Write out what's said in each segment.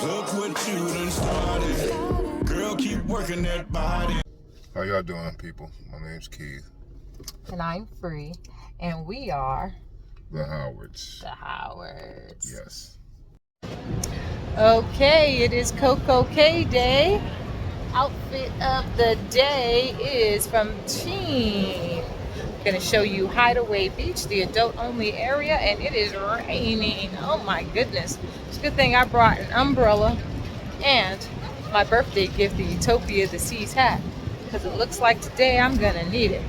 Look what you done started. Girl, keep working that body. How y'all doing, people? My name's Keith. And I'm Free. And we are... The Howards. The Howards. Yes. Okay, it is Coco Cay Day. Outfit of the day is from Team. I'm going to show you Hideaway Beach, the adult-only area, and it is raining. Oh my goodness. It's a good thing I brought an umbrella and my birthday gift, the Utopia of the Seas hat, because it looks like today I'm going to need it.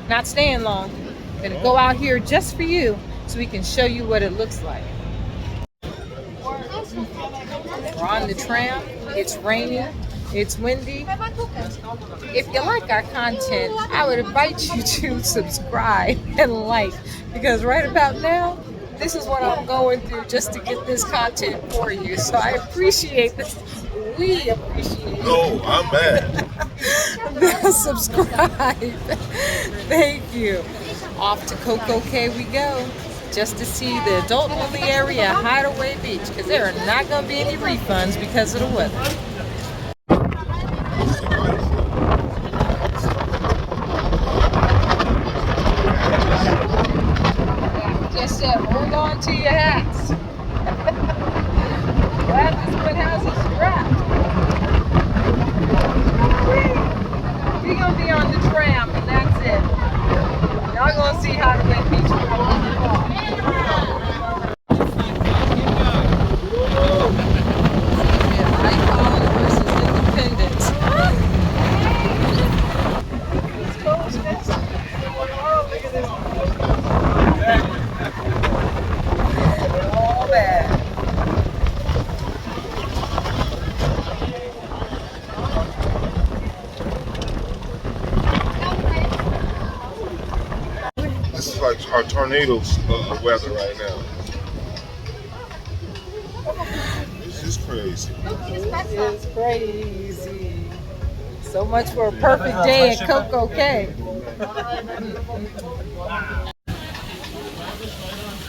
Not staying long. I'm going to go out here just for you so we can show you what it looks like. We're on the tram. It's raining. It's windy. If you like our content, I would invite you to subscribe and like, because right about now, this is what I'm going through just to get this content for you. So I appreciate this. We appreciate it. Oh, I'm mad. Subscribe. Thank you. Off to Coco Cay we go, just to see the adult-only area, Hideaway Beach, because there are not going to be any refunds because of the weather. Just said, hold on to your hats. Glad this one has a strap. We're going to be on the tram, and that's it. Y'all gonna see Hideaway Beach. Icon versus Independence. Look at this. All bad. This is like our tornadoes weather right now. This is crazy. It's crazy. So much for a perfect day at Coco Cay.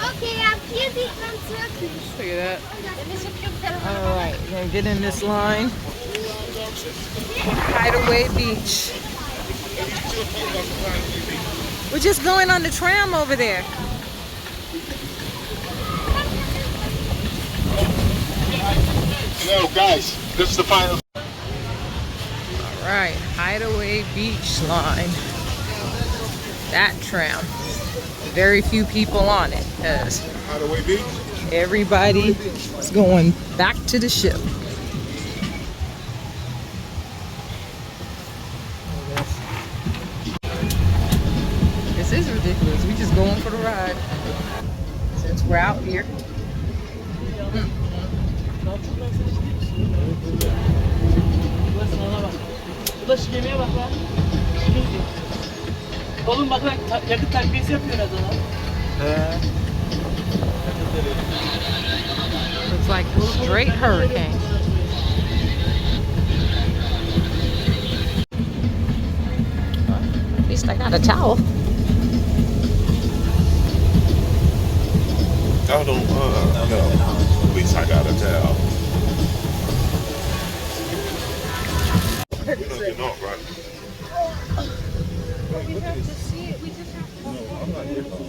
Okay, I'm cute from Turkey. Look at that. Alright, we're gonna get in this line. Hideaway Beach. We're just going on the tram over there. Yo, guys, this is the final. Alright, Hideaway Beach line. That tram. Very few people on it because Hideaway Beach? everybody is going back to the ship. This is ridiculous. We just going for the ride since we're out here. Ulaş yemeğe bak lan. Oğlum bak lan yakıt takviyesi yapıyor herhalde lan. Looks like a straight hurricane. At least I got a towel. I don't, no. At least I got a towel. We're not getting off, right? We have to see it. We just have to. No, I'm not getting off.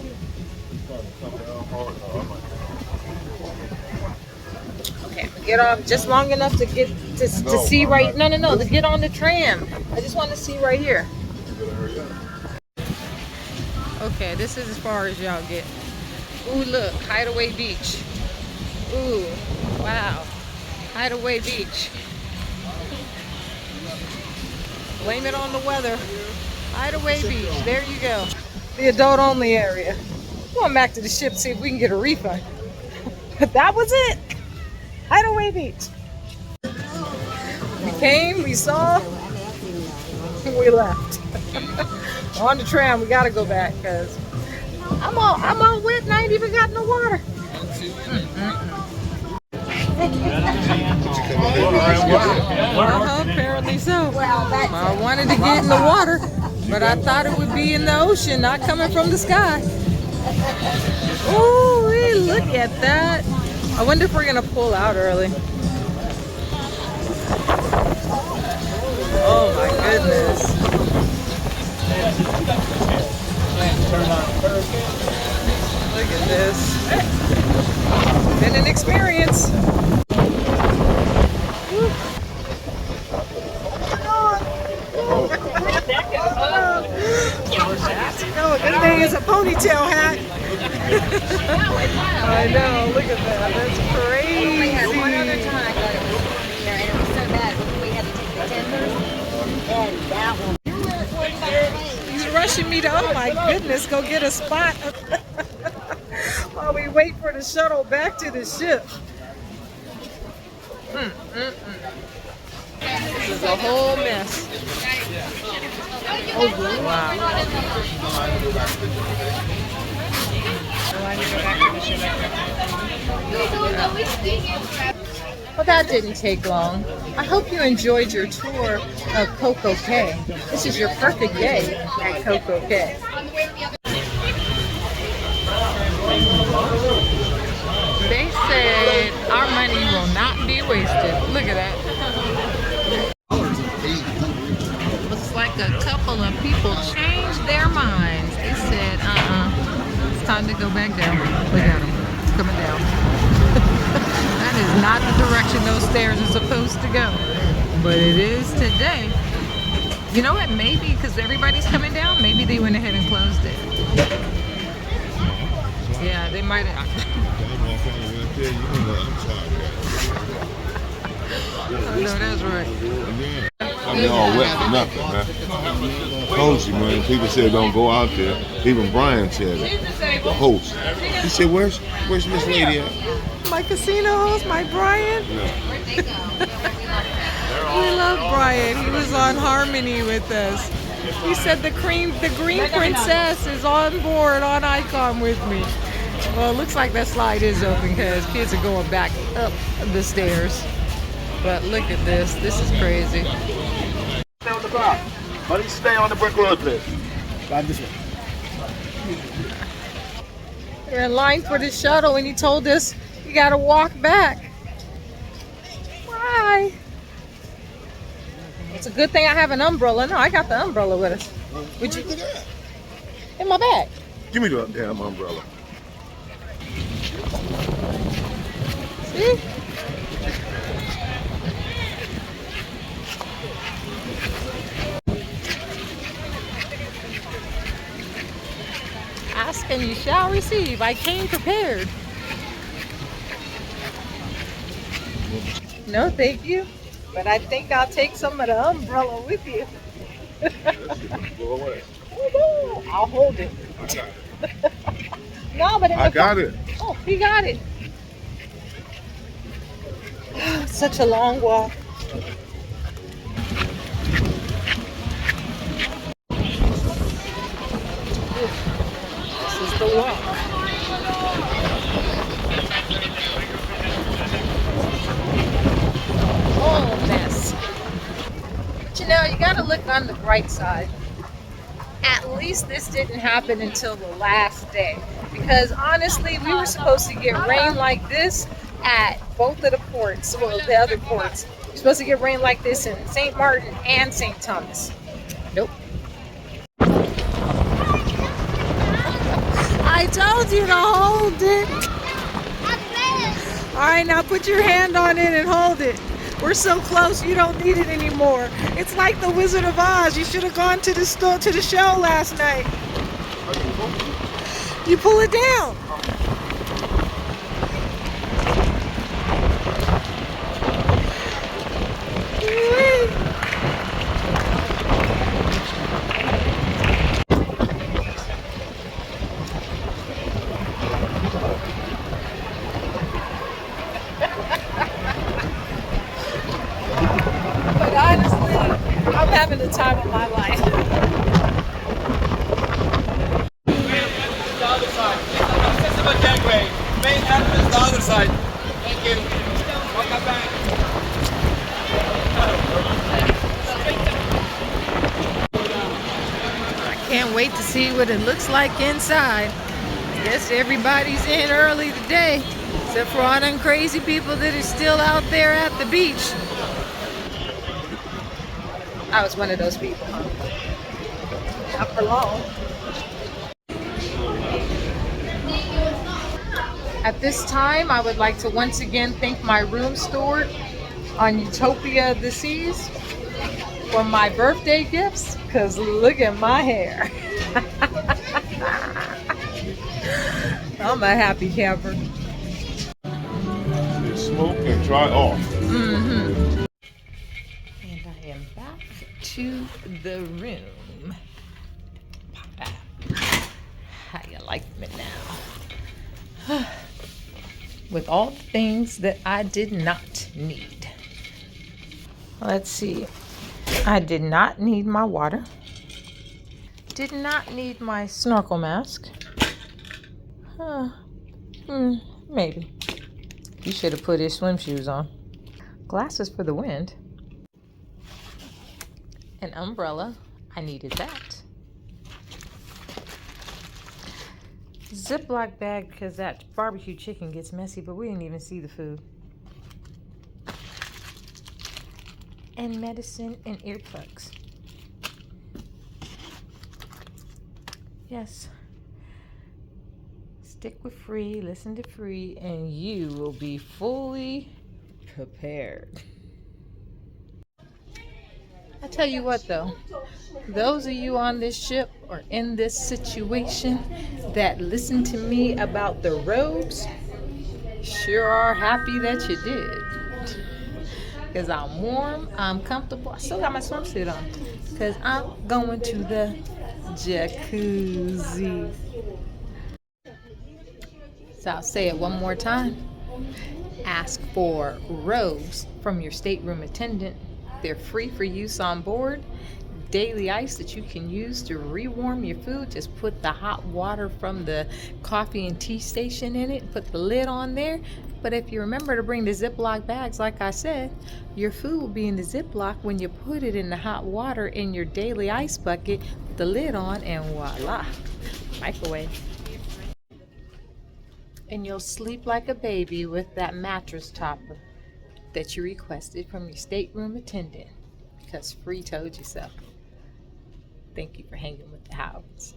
Okay, get off just long enough to get to see right. No, to get on the tram. I just want to see right here. Okay, this is as far as y'all get. Ooh, look, Hideaway Beach. Ooh, wow, Hideaway Beach. Blame it on the weather. Hideaway Beach, there you go. The adult-only area. Going back to the ship, see if we can get a refund. But that was it. Hideaway Beach. We came, we saw, we left. On the tram, we gotta go back because I'm all wet and I ain't even got no water. Apparently so. I wanted to get in the water, but I thought it would be in the ocean, not coming from the sky. Ooh, look at that. I wonder if we're gonna pull out early. goodness. Look at this. Been an experience. No, that thing is a ponytail hat. I know, look at that. That's crazy. One other time, but it was here, and it was so bad. We had to take the tenders, and that one. He's rushing me to, oh my goodness, go get a spot while we wait for the shuttle back to the ship. This is a whole mess. Oh, wow. Well, that didn't take long. I hope you enjoyed your tour of Coco Cay. This is your perfect day at Coco Cay. They said our money will not be wasted. Look at that. Looks like a couple of people changed their minds. They said, it's time to go back down. Look at them, coming down. That is not the direction those stairs are supposed to go. But it is today. You know what, maybe because everybody's coming down, maybe they went ahead and closed it. Yeah, they might have. No, that's right. I'm all wet for nothing, man. Told you, man. People said don't go out there. Even Brian said it. The host. He said, where's Miss Lady at? My casino host, my Brian. Yeah. We love Brian. He was on Harmony with us. He said the Green Princess is on board on Icon with me. Well, it looks like that slide is open because kids are going back up the stairs. But look at this. This is crazy. Stay on the block. Buddy, stay on the brick road, please. Ride this way. We're in line for the shuttle and he told us you gotta walk back. Why? It's a good thing I have an umbrella. No, I got the umbrella with us. Would you? In my bag. Give me the damn umbrella. See? Ask and you shall receive. I came prepared. No, thank you. But I think I'll take some of the umbrella with you. Go away. I'll hold it. No, but I got it. Oh, he got it. Such a long walk. This is the walk. Oh, mess. But you know, you gotta look on the bright side. At least this didn't happen until the last day. Because honestly, we were supposed to get rain like this at both of the ports, well, the other ports. We're supposed to get rain like this in St. Martin and St. Thomas. Nope. I told you to hold it. All right, now put your hand on it and hold it. We're so close, you don't need it anymore. It's like the Wizard of Oz. You should have gone to the show last night. You pull it down. But honestly, I'm having the time of my life. The other side. Accessible gangway. Main entrance the other side. Thank you. Welcome back. I can't wait to see what it looks like inside. Guess everybody's in early today, except for all them crazy people that are still out there at the beach. I was one of those people, huh? Not for long. At this time, I would like to once again thank my room steward on Utopia of the Seas for my birthday gifts, because look at my hair. I'm a happy camper. Smoke and dry off. Mm-hmm. And I am back to the room. Pop out. How you like me now? With all the things that I did not need. Let's see. I did not need my water. Did not need my snorkel mask. Maybe. You should have put his swim shoes on. Glasses for the wind. An umbrella. I needed that. Ziploc bag because that barbecue chicken gets messy, but we didn't even see the food. And medicine and earplugs. Yes. Stick with Free, listen to Free, and you will be fully prepared. I tell you what though, those of you on this ship or in this situation that listen to me about the robes sure are happy that you did. Because I'm warm, I'm comfortable. I still got my swimsuit on because I'm going to the jacuzzi. So I'll say it one more time. Ask for robes from your stateroom attendant. They're free for use on board. Daily ice that you can use to rewarm your food. Just put the hot water from the coffee and tea station in it. Put the lid on there. But if you remember to bring the Ziploc bags, like I said, your food will be in the Ziploc when you put it in the hot water in your daily ice bucket. Put the lid on and voila, microwave. And you'll sleep like a baby with that mattress topper that you requested from your stateroom attendant because Free told you so. Thank you for hanging with the Howards.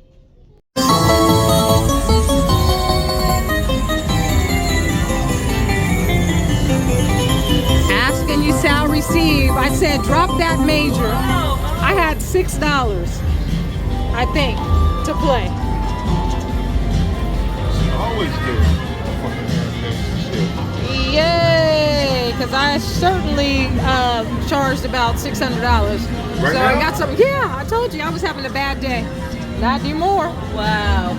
Ask and you shall receive. I said drop that major. I had $6, I think, to play. Always do. Yay! Because I certainly charged about $600. Right So now? I got some. Yeah, I told you I was having a bad day. Not anymore. Wow.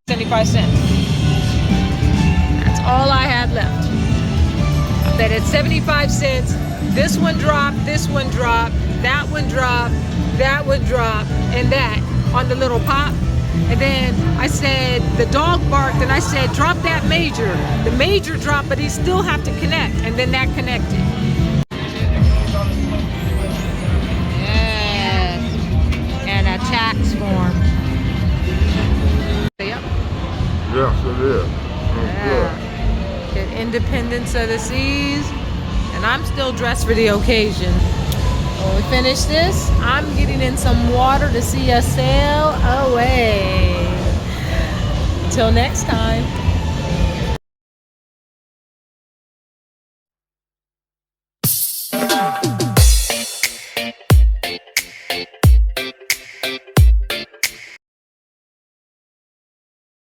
75 cents. That's all I had left. I bet it's 75 cents. This one dropped, this one dropped, that one dropped, that one dropped, and that on the little pop. And then I said, the dog barked, and I said, drop that major. The major dropped, but he still have to connect. And then that connected. Yes. And a tax form. Yep. Yes, it is. Yeah. The Independence of the Seas. And I'm still dressed for the occasion. When we finish this, I'm getting in some water to see us sail away. Till next time.